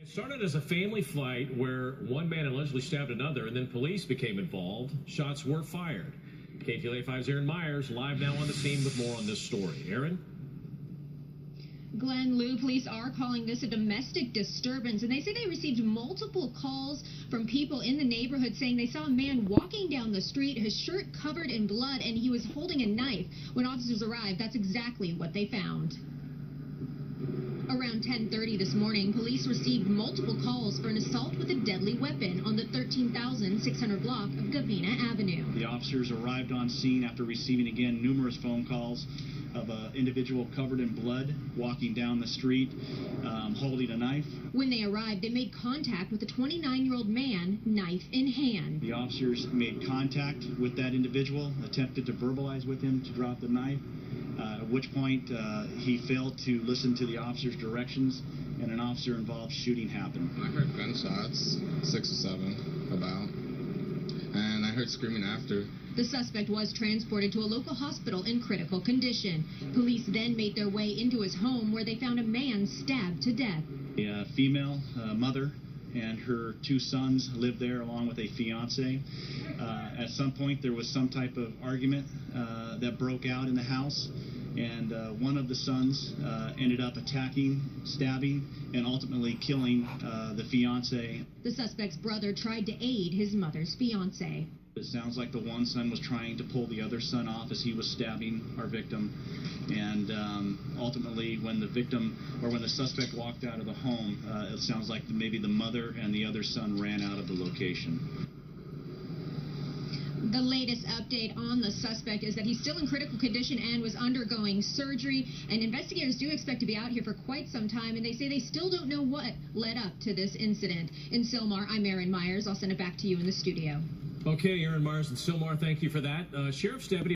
It started as a family fight where one man allegedly stabbed another, and then police became involved. Shots were fired. KTLA 5's Aaron Myers live now on the scene with more on this story. Aaron? Glenn, Lou, police are calling this a domestic disturbance, and they say they received multiple calls from people in the neighborhood saying they saw a man walking down the street, his shirt covered in blood, and he was holding a knife. When officers arrived, that's exactly what they found. Around 10:30 this morning, police received multiple calls for an assault with a deadly weapon on the 13,600 block of Gavina Avenue. The officers arrived on scene after receiving again numerous phone calls of an individual covered in blood walking down the street holding a knife. When they arrived, they made contact with a 29-year-old man, knife in hand. The officers made contact with that individual, attempted to verbalize with him to drop the knife, at which point he failed to listen to the officer's directions, and an officer-involved shooting happened. I heard gunshots, 6 or 7, about, and I heard screaming after. The suspect was transported to a local hospital in critical condition. Police then made their way into his home where they found a man stabbed to death. A female mother and her 2 sons lived there along with a fiance. At some point there was some type of argument that broke out in the house, and one of the sons ended up attacking, stabbing, and ultimately killing the fiance. The suspect's brother tried to aid his mother's fiance. It sounds like the one son was trying to pull the other son off as he was stabbing our victim, and ultimately when the suspect walked out of the home, it sounds like maybe the mother and the other son ran out of the location. The latest update on the suspect is that he's still in critical condition and was undergoing surgery, and investigators do expect to be out here for quite some time, and they say they still don't know what led up to this incident. In Sylmar, I'm Aaron Myers. I'll send it back to you in the studio. Okay, Aaron Myers and Sylmar, thank you for that. Sheriff's Deputy